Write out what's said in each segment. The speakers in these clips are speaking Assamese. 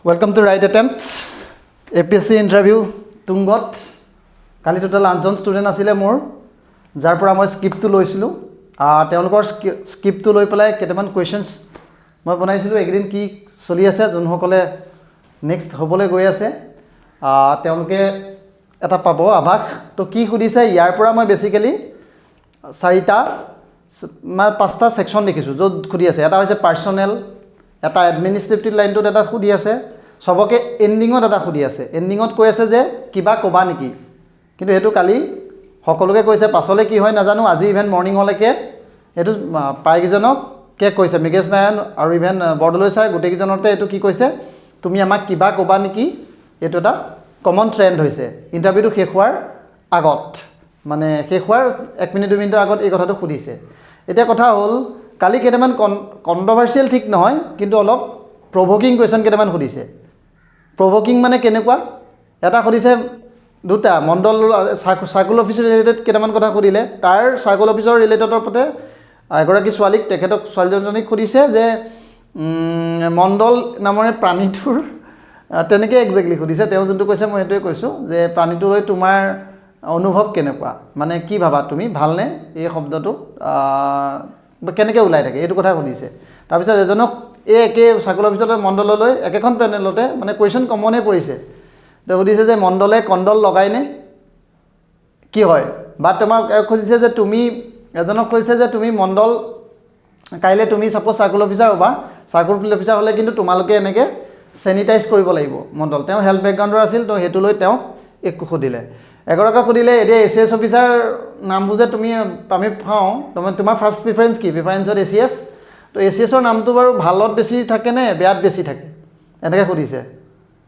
Welcome to Right Attempts APSC interview Tungot Kali total 8জন student আছিলে মোৰ যাৰ পৰা মই স্ক্ৰিপ্টটো লৈছিলোঁ তেওঁলোকৰ স্ক্ৰিপ্টটো লৈ পেলাই কেইটামান কুৱেশ্যনছ মই বনাইছিলোঁ এইকেইদিন কি চলি আছে যোনসকলে নেক্সট হ'বলৈ গৈ আছে তেওঁলোকে এটা পাব আভাস তো কি সুধিছে ইয়াৰ পৰা মই বেচিক্যালি পাঁচটা সেকশন দেখিছোঁ য'ত সুধি আছে এটা হৈছে পাৰ্চনেল এটা এডমিনিষ্ট্ৰেটিভ লাইনটোত এটা সুধি আছে সবকে এণ্ডিঙত এটা সুধি আছে এণ্ডিঙত কৈ আছে যে কিবা ক'বা নেকি কিন্তু সেইটো কালি সকলোকে কৈছে পাছলৈ কি হয় নাজানো আজি ইভেন মৰ্নিং হলৈকে এইটো প্ৰায়কেইজনক কে কৈছে মিগেশ নাৰায়ণ আৰু ইভেন বৰদলৈ ছাৰ গোটেইকেইজনতে এইটো কি কৈছে তুমি আমাক কিবা ক'বা নেকি এইটো এটা কমন ট্ৰেণ্ড হৈছে ইণ্টাৰভিউটো শেষ হোৱাৰ আগত মানে শেষ হোৱাৰ 1 মিনিট 2 মিনিটৰ আগত এই কথাটো সুধিছে এতিয়া কথা হ'ল কালি কেইটামান কন্ট্ৰভাৰ্চিয়েল ঠিক নহয় কিন্তু অলপ প্ৰভোকিং কুৱেশ্যন কেইটামান সুধিছে প্ৰভোকিং মানে কেনেকুৱা এটা সুধিছে দুটা মণ্ডল সাৰ্কুল অফিচৰ ৰিলেটেড কেইটামান কথা সুধিলে তাৰ সাৰ্কুল অফিচৰ ৰিলেটেডৰ ওপৰতে এগৰাকী ছোৱালীক তেখেতক ছোৱালীজনীক সুধিছে যে মণ্ডল নামৰে প্ৰাণীটোৰ তেনেকৈ এক্সেক্টলি সুধিছে তেওঁ যোনটো কৈছে মই সেইটোৱে কৈছোঁ যে প্ৰাণীটোলৈ তোমাৰ অনুভৱ কেনেকুৱা মানে কি ভাবা তুমি ভালনে এই শব্দটো কেনেকৈ ওলাই থাকে এইটো কথা সুধিছে তাৰপিছত এজনক এই একে সাৰ্কুল অফিচলৈ মণ্ডললৈ একেখন পেনেলতে মানে কুৱেশ্যন কমনে পৰিছে তো সুধিছে যে মণ্ডলে কণ্ডল লগায়নে কি হয় বা তোমাক খুজিছে যে তুমি এজনক কৈছে যে তুমি মণ্ডল কাইলৈ তুমি সাপোজ সাৰ্কুল অফিচাৰ হ'বা সাৰ্কুল অফিচাৰ হ'লে কিন্তু তোমালোকে এনেকৈ চেনিটাইজ কৰিব লাগিব মণ্ডল তেওঁ হেল্থ বেকগ্ৰাউণ্ডৰ আছিল তো সেইটো লৈ তেওঁ একো সুধিলে এগৰাকীক সুধিলে এতিয়া এছিএছ অফিচাৰ নামবোৰ যে তুমি আমি পাওঁ তোমাৰ ফাৰ্ষ্ট প্ৰিফাৰেঞ্চ কি প্ৰিফাৰেঞ্চত এছিএছ তো এছিএছৰ নামটো বাৰু ভালত বেছি থাকে নে বেয়াত বেছি থাকে এনেকৈ সুধিছে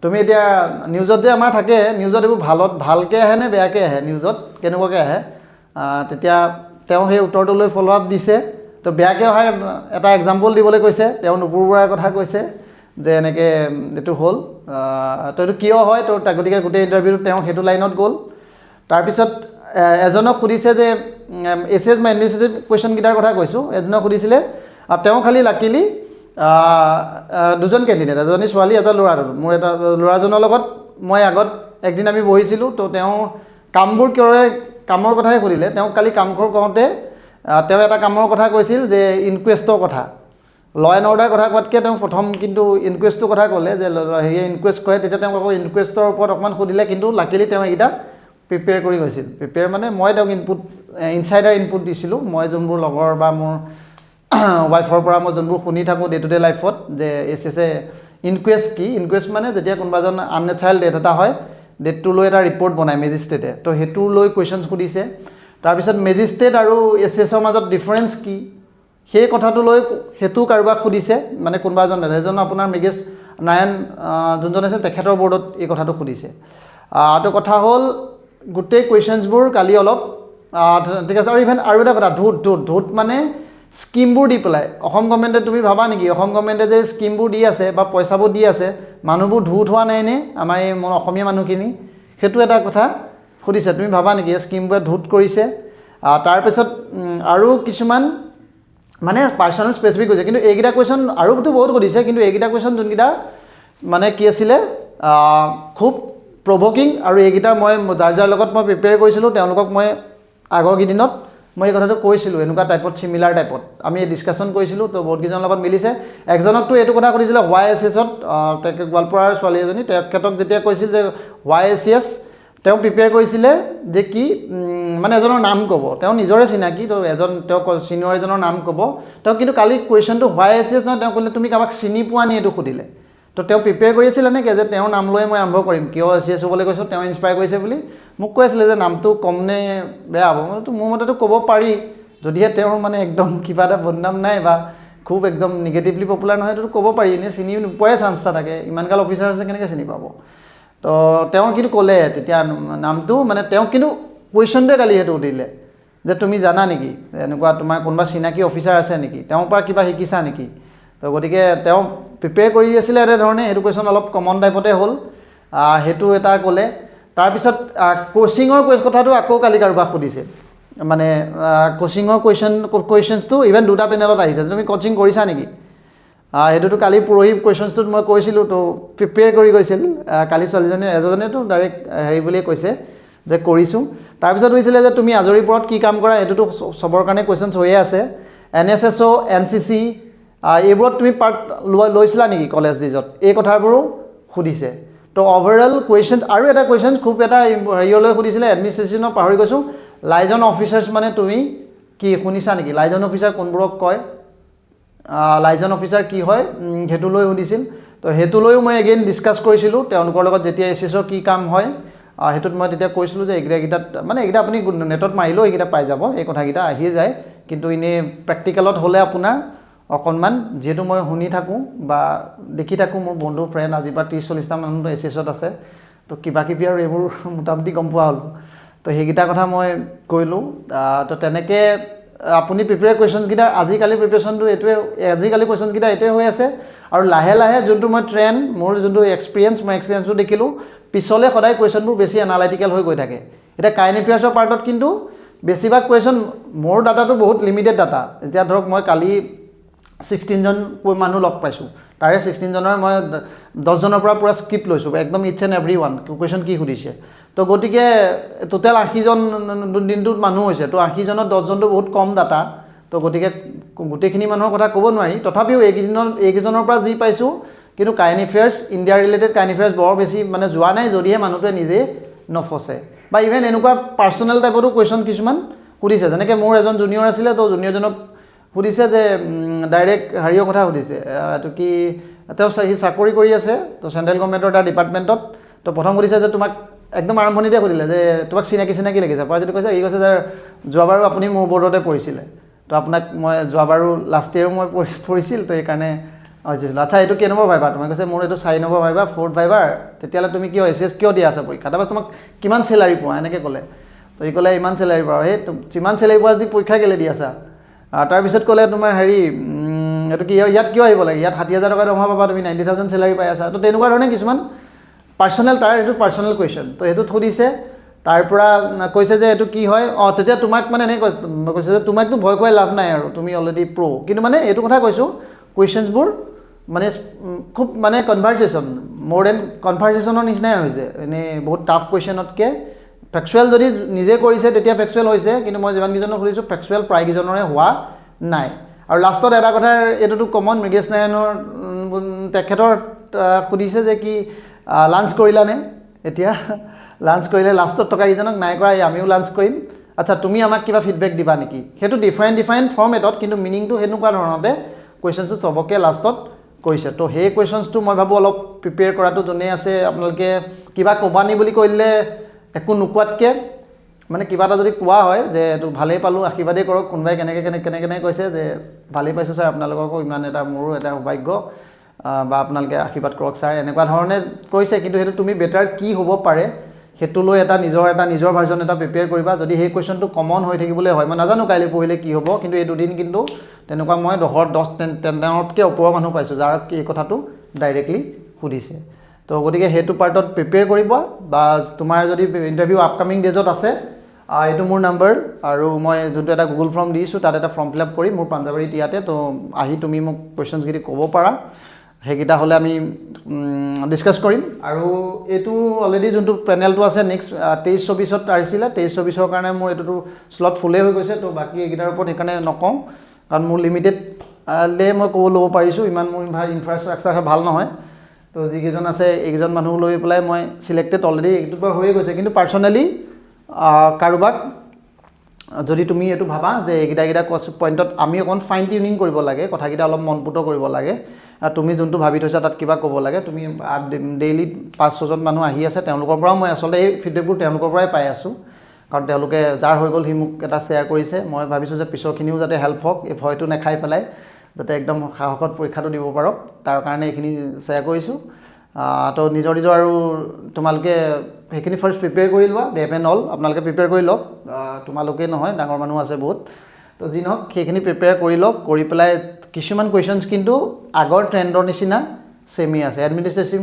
তুমি এতিয়া নিউজত যে আমাৰ থাকে নিউজত এইবোৰ ভালকৈ আহে নে বেয়াকৈ আহে নিউজত কেনেকুৱাকৈ আহে তেতিয়া তেওঁ সেই উত্তৰটো লৈ ফ'ল' আপ দিছে তো বেয়াকৈ অহা এটা এক্সাম্পল দিবলৈ কৈছে তেওঁ নুপুৰ বৰাৰ কথা কৈছে যে এনেকৈ এইটো হ'ল তো এইটো কিয় হয় তো গতিকে গোটেই ইণ্টাৰভিউটো তেওঁ সেইটো লাইনত গ'ল তাৰপিছত এজনক সুধিছে যে এছিএছ মই এডমিনিষ্ট্ৰেটিভ কুৱেশ্যনকেইটাৰ কথা কৈছোঁ এজনক সুধিছিলে তেওঁ খালি লাকিলি দুজন কেণ্ডিডেট এজনী ছোৱালী এটা ল'ৰা মোৰ এটা ল'ৰাজনৰ লগত মই আগত একদিন আমি বহিছিলোঁ তো তেওঁ কামবোৰ কৰে কামৰ কথাই সুধিলে তেওঁ কালি কামবোৰ কওঁতে তেওঁ এটা কামৰ কথা কৈছিল যে ইনকুৱেষ্টৰ কথা ল এণ্ড অৰ্ডাৰ কথা কোৱাতকৈ তেওঁ প্ৰথম কিন্তু ইনকুৱেষ্টৰ কথা ক'লে যে হেৰিয়ে ইনকুৱেষ্ট কৰে তেতিয়া তেওঁক আকৌ ইনকুৱেষ্টৰ ওপৰত অকণমান সুধিলে কিন্তু লাকিলি তেওঁ এইকেইটা প্ৰিপেয়াৰ কৰি গৈছিল প্ৰিপেয়াৰ মানে মই তেওঁক ইনচাইডাৰ ইনপুট দিছিলোঁ মই যোনবোৰ লগৰ বা মোৰ ৱাইফৰ পৰা মই যোনবোৰ শুনি থাকোঁ ডে টু ডে লাইফত যে এছিএছে ইনকুৱেষ্ট কি ইনকুৱেষ্ট মানে যেতিয়া কোনোবা এজন আননেচাৰেল ডেথ এটা হয় ডেথটো লৈ এটা ৰিপৰ্ট বনায় মেজিষ্ট্ৰেটে তো সেইটো লৈ কুৱেশ্যনছ সুধিছে তাৰপিছত মেজিষ্ট্ৰেট আৰু এছিএছৰ মাজত ডিফাৰেঞ্চ কি সেই কথাটো লৈ সেইটো কাৰোবাক সুধিছে মানে কোনোবা এজন এজন আপোনাৰ মিগেশ নাৰায়ণ যোনজন আছে তেখেতৰ বৰ্ডত এই কথাটো সুধিছে তো কথা হ'ল গোটেই কুৱেশ্যনছবোৰ কালি অলপ ঠিক আছে আৰু ইভেন আৰু এটা কথা ধোঁত মানে স্কিমবোৰ দি পেলাই অসম গভৰ্ণমেণ্টে তুমি ভাবা নেকি অসম গভৰ্ণমেণ্টে যে স্কিমবোৰ দি আছে বা পইচাবোৰ দি আছে মানুহবোৰ ধোঁত হোৱা নাই নে আমাৰ এই অসমীয়া মানুহখিনি সেইটো এটা কথা সুধিছে তুমি ভাবা নেকি এই স্কিমবোৰে ধোঁত কৰিছে তাৰপিছত আৰু কিছুমান মানে পাৰ্চনেল স্পেচিফিক হৈছে কিন্তু এইকেইটা কুৱেশ্যন আৰুতো বহুত সুধিছে কিন্তু এইকেইটা কুৱেশ্যন যোনকেইটা মানে কি আছিলে খুব প্ৰভোকিং আৰু এইকেইটা মই যাৰ লগত মই প্ৰিপেয়াৰ কৰিছিলোঁ তেওঁলোকক মই আগৰ কেইদিনত মই এই কথাটো কৈছিলোঁ এনেকুৱা টাইপত চিমিলাৰ টাইপত আমি ডিছকাশ্যন কৰিছিলোঁ তো বহুতকেইজনৰ লগত মিলিছে একজনকতো এইটো কথা সুধিছিলে হোৱাই এছিএছত গোৱালপাৰাৰ ছোৱালী এজনী তেখেতক যেতিয়া কৈছিল যে হোৱাই এছিএছ তেওঁ প্ৰিপেয়াৰ কৰিছিলে যে কি মানে এজনৰ নাম ক'ব তেওঁ নিজৰে চিনাকি তো তেওঁ ছিনিয়ৰ এজনৰ নাম ক'ব তেওঁ কিন্তু কালি কুৱেশ্যনটো হোৱাই এছিএছ নহয় তেওঁ ক'লে তুমি কাৰোবাক চিনি পোৱা নি এইটো সুধিলে তো তেওঁ প্ৰিপেয়াৰ কৰিছিলে নেকি যে তেওঁৰ নাম লৈ মই আৰম্ভ কৰিম কিয় এছিএছ হ'বলৈ কৈছোঁ তেওঁ ইনস্পায়াৰ কৰিছে বুলি মোক কৈ আছিলে যে নামটো কম নে বেয়া হ'ব মইতো মোৰ মতেতো ক'ব পাৰি যদিহে তেওঁৰ মানে একদম কিবা এটা বদনাম নাই বা খুব একদম নিগেটিভলি পপুলাৰ নহয় এইটো ক'ব পাৰি এনেই চিনি নোপোৱাই চান্স এটা থাকে ইমানগাল অফিচাৰ আছে কেনেকৈ চিনি পাব তো তেওঁ কিন্তু ক'লে তেতিয়া নামটো মানে তেওঁ কিন্তু কুৱেশ্যনটোৱে কালি সেইটো সুধিলে যে তুমি জানা নেকি এনেকুৱা তোমাৰ কোনোবা চিনাকি অফিচাৰ আছে নেকি তেওঁৰ পৰা কিবা শিকিছা নেকি তো গতিকে তেওঁ প্ৰিপেয়াৰ কৰি আছিলে এনেধৰণে সেইটো কুৱেশ্যন অলপ কমন টাইপতে হ'ল সেইটো এটা ক'লে তাৰপিছত কোচিঙৰ কথাটো আকৌ কালি কাৰোবাক সুধিছে মানে কোচিঙৰ কুৱেশ্যনছটো ইভেন দুটা পেনেলত আহিছে তুমি কোচিং কৰিছা নেকি সেইটোতো কালি পৰহি কুৱেশ্যনছটোত মই কৈছিলোঁ তো প্ৰিপেয়াৰ কৰি গৈছিল কালি ছোৱালীজনীয়ে এজনেতো ডাইৰেক্ট হেৰি বুলিয়ে কৈছে যে কৰিছোঁ তাৰপিছত হৈছিলে যে তুমি আজৰি পৰত কি কাম কৰা এইটোতো চবৰ কাৰণে কুৱেশ্যনছ হৈয়ে আছে NSSO NCC এইবোৰত তুমি পাৰ্ট লৈছিলা নেকি কলেজ ডিজত এই কথাবোৰো সুধিছে তো অভাৰঅল কুৱেশ্যন আৰু এটা কুৱেশ্যন খুব এটা হেৰিয়লৈ সুধিছিলে এডমিনিষ্ট্ৰেশ্যনৰ পাহৰি গৈছোঁ লাইজন অফিচাৰ্ছ মানে তুমি কি শুনিছা নেকি লাইজন অফিচাৰ কোনবোৰক কয় লাইজন অফিচাৰ কি হয় সেইটো লৈ সুধিছিল তো সেইটো লৈও মই এগেইন ডিছকাছ কৰিছিলোঁ তেওঁলোকৰ লগত যেতিয়া এছএছৰ কি কাম হয় সেইটোত মই তেতিয়া কৈছিলোঁ যে এইকেইটাত মানে এইকেইটা আপুনি নেটত মাৰিলেও এইকেইটা পাই যাব এই কথাকেইটা আহিয়ে যায় কিন্তু এনেই প্ৰেক্টিকেলত হ'লে আপোনাৰ অকণমান যিহেতু মই শুনি থাকোঁ বা দেখি থাকোঁ মোৰ বন্ধু ফ্ৰেণ্ড আজিৰ পৰা 30-40টা মানুহ এছএছত আছে তো কিবা কিবি আৰু এইবোৰ মোটামুটি গম পোৱা হ'ল তো সেইকেইটা কথা মই কৰিলোঁ তো তেনেকৈ আপুনি প্ৰিপেয়াৰ কুৱেশ্যনছকেইটা আজিকালি প্ৰিপেৰেশ্যনটো এইটোৱে আজিকালি কুৱেশ্যনছকেইটা এইটোৱে হৈ আছে আৰু লাহে লাহে যোনটো মই ট্ৰেণ্ড মোৰ যোনটো এক্সপিৰিয়েঞ্চ মই এক্সপিৰিয়েঞ্চটো দেখিলোঁ পিছলৈ সদায় কুৱেশ্যনবোৰ বেছি এনালাইটিকেল হৈ গৈ থাকে এতিয়া কাৰেণ্ট এফেয়াৰ্ছৰ পাৰ্টত কিন্তু বেছিভাগ কুৱেশ্যন মোৰ ডাটাটো বহুত লিমিটেড ডাটা এতিয়া ধৰক মই কালি 16জন মানুহ লগ পাইছোঁ তাৰে 16জনৰ মই 10জনৰ পৰা পূৰা স্ক্ৰিপ্ট লৈছোঁ একদম each and every one question কি সুধিছে তো গতিকে টোটেল 80জন দিনটোত মানুহ হৈছে তো 80জনত 10জনটো বহুত কম ডাটা তো গতিকে গোটেইখিনি মানুহৰ কথা ক'ব নোৱাৰি তথাপিও এইকেইজনৰ পৰা যি পাইছোঁ কিন্তু current affairs India related current affairs বৰ বেছি মানে যোৱা নাই যদিহে মানুহটোৱে নিজে নফচে বা ইভেন এনেকুৱা পাৰ্চনেল টাইপতো কুৱেশ্যন কিছুমান সুধিছে যেনেকৈ মোৰ এজন জুনিয়ৰ আছিলে তো জুনিয়ৰজনক সুধিছে যে ডাইৰেক্ট হেৰিৰ কথা সুধিছে এইটো কি তেওঁ সি চাকৰি কৰি আছে তো চেণ্ট্ৰেল গভৰ্ণমেণ্টৰ এটা ডিপাৰ্টমেণ্টত তো প্ৰথম সুধিছে যে তোমাক একদম আৰম্ভণিতে সুধিলে যে তোমাক চিনাকি লাগিছে পৰা যদি কৈছে ই কৈছে যে যোৱাবাৰো আপুনি মোৰ বৰ্ডতে পৰিছিলে তো আপোনাক মই যোৱাবাৰো লাষ্ট ইয়েৰো মই পৰিছিল তো সেইকাৰণে হৈছিল আচ্ছা এইটো কেই নম্বৰ ভাইবা তুমি কৈছে মোৰ এইটো 4 নম্বৰ ভাইবা 4th ভাইবাৰ তেতিয়াহ'লে তুমি কিয় এছএছ কিয় দিয়া আছে পৰীক্ষা তাৰপাছত তোমাক কিমান চেলাৰী পোৱা এনেকৈ ক'লে তো সি ক'লে ইমান চেলাৰী পোৱা সেই যিমান চেলাৰী পোৱা যদি পৰীক্ষা কেলৈ দি আছা তাৰপিছত ক'লে তোমাৰ হেৰি এইটো কি ইয়াত কিয় আহিব লাগে ইয়াত 60,000 টকা দৰমহা পাবা তুমি 90,000 চেলাৰী পাই আছা তো তেনেকুৱা ধৰণে কিছুমান পাৰ্চনেল তাৰ এইটো পাৰ্চনেল কুৱেশ্যন তো সেইটোত সুধিছে তাৰ পৰা কৈছে যে এইটো কি হয় তেতিয়া তোমাক মানে এনেকৈ কৈছে যে তোমাকতো ভয় খুৱাই লাভ নাই আৰু তুমি অলৰেডি কিন্তু মানে এইটো কথা কৈছোঁ কুৱেশ্যনছবোৰ মানে খুব মানে কনভাৰ্চেশ্যন মোৰ দেন কনভাৰ্চেশ্যনৰ নিচিনাই হৈছে এনেই বহুত টাফ কুৱেশ্যনতকৈ ফেক্সুৱেল যদি নিজে কৰিছে তেতিয়া ফেক্সুৱেল হৈছে কিন্তু মই যিমানকেইজনক সুধিছোঁ ফেক্সুৱেল প্ৰায়কেইজনৰে হোৱা নাই আৰু লাষ্টত এটা কথা এইটোতো কমন মৃগেশ নাৰায়ণৰ তেখেতৰ সুধিছে যে কি লাঞ্চ কৰিলানে এতিয়া লাঞ্চ কৰিলে লাষ্টত টকাকেইজনক নাই কৰা আমিও লাঞ্চ কৰিম আচ্ছা তুমি আমাক কিবা ফিডবেক দিবা নেকি সেইটো ডিফাৰেণ্ট ফৰ্মেটত কিন্তু মিনিংটো সেনেকুৱা ধৰণতে কুৱেশ্যনছটো চবকে লাষ্টত কৰিছে তো সেই কুৱেশ্যনছটো মই ভাবোঁ অলপ প্ৰিপেয়াৰ কৰাটো যোনে আছে আপোনালোকে কিবা ক'বানি বুলি কৰিলে একো নোকোৱাতকৈ মানে কিবা এটা যদি কোৱা হয় যে এইটো ভালেই পালোঁ আশীৰ্বাদেই কৰক কোনোবাই কেনেকৈ কৈছে যে ভালেই পাইছোঁ ছাৰ আপোনালোককো ইমান এটা মোৰো এটা সৌভাগ্য বা আপোনালোকে আশীৰ্বাদ কৰক ছাৰ এনেকুৱা ধৰণে কৈছে কিন্তু সেইটো তুমি বেটাৰ কি হ'ব পাৰে সেইটো লৈ এটা নিজৰ ভাৰ্জন এটা প্ৰিপেয়াৰ কৰিবা যদি সেই কুৱেশ্যনটো কমন হৈ থাকিবলৈ হয় মই নাজানো কাইলৈ পঢ়িলে কি হ'ব কিন্তু এই দুদিন কিন্তু তেনেকুৱা মই 10-10তকৈ ওপৰৰ মানুহ পাইছোঁ যাৰ এই কথাটো ডাইৰেক্টলি সুধিছে তো গতিকে সেইটো পাৰ্টত প্ৰিপেয়াৰ কৰিব বা তোমাৰ যদি ইণ্টাৰভিউ আপকামিং ডেজত আছে এইটো মোৰ নাম্বাৰ আৰু মই যোনটো এটা গুগল ফৰ্ম দিছোঁ তাত এটা ফৰ্ম ফিল আপ কৰি মোৰ পাঞ্জাবাৰীত ইয়াতে তো আহি তুমি মোক কুৱেশ্যনছকেইটা ক'ব পাৰা সেইকেইটা হ'লে আমি ডিছকাছ কৰিম আৰু এইটো অলৰেডি যোনটো পেনেলটো আছে নেক্সট 23-24ত আহিছিলে 23-24ৰ কাৰণে মোৰ এইটোতো শ্লট ফুলেই হৈ গৈছে তো বাকী এইকেইটাৰ ওপৰত সেইকাৰণে নকওঁ কাৰণ মোৰ লিমিটেড মই ল'ব পাৰিছোঁ ইমান মোৰ ইনফ্ৰাষ্ট্ৰাকচাৰ ভাল নহয় তো যিকেইজন আছে এইকেইজন মানুহ লৈ পেলাই মই চিলেক্টেড অলৰেডি এইটোৰ পৰা হৈয়ে গৈছে কিন্তু পাৰ্চনেলি কাৰোবাক যদি তুমি এইটো ভাবা যে এইকেইটা পইণ্টত আমি অকণ ফাইন টিউনিং কৰিব লাগে কথাকেইটা অলপ মনপুত কৰিব লাগে তুমি যোনটো ভাবি থৈছা তাত কিবা ক'ব লাগে তুমি ডেইলি 5-6জন মানুহ আহি আছে তেওঁলোকৰ পৰাও মই আচলতে এই ফিডবেকবোৰ তেওঁলোকৰ পৰাই পাই আছোঁ কাৰণ তেওঁলোকে যাৰ হৈ গ'ল সি মোক এটা শ্বেয়াৰ কৰিছে মই ভাবিছোঁ যে পিছৰখিনিও যাতে হেল্প হওক এই ভয়টো নাখাই পেলাই যাতে একদম সাহসত পৰীক্ষাটো দিব পাৰক তাৰ কাৰণে এইখিনি শ্বেয়াৰ কৰিছোঁ তো নিজৰ আৰু তোমালোকে সেইখিনি ফাৰ্ষ্ট প্ৰিপেয়াৰ কৰি লোৱা দে এণ্ড অল আপোনালোকে প্ৰিপেয়াৰ কৰি লওক তোমালোকেই নহয় ডাঙৰ মানুহ আছে বহুত তো যি নহওক সেইখিনি প্ৰিপেয়াৰ কৰি লওক কৰি পেলাই কিছুমান কুৱেশ্যনছ কিন্তু আগৰ ট্ৰেণ্ডৰ নিচিনা ছেমেই আছে এডমিনিষ্ট্ৰেটিভ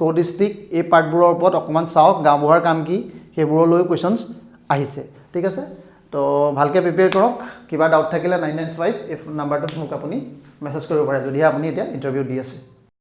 কো ডিষ্ট্ৰিক্ট এই পাৰ্টবোৰৰ ওপৰত অকণমান চাওক গাঁওবুঢ়াৰ কাম কি সেইবোৰলৈ কুৱেশ্যনছ আহিছে ঠিক আছে তো ভালকৈ প্ৰিপেয়াৰ কৰক কিবা ডাউট থাকিলে 995 এই নাম্বাৰটোত মোক আপুনি মেছেজ কৰিব পাৰে যদিহে আপুনি এতিয়া ইণ্টাৰভিউ দি আছে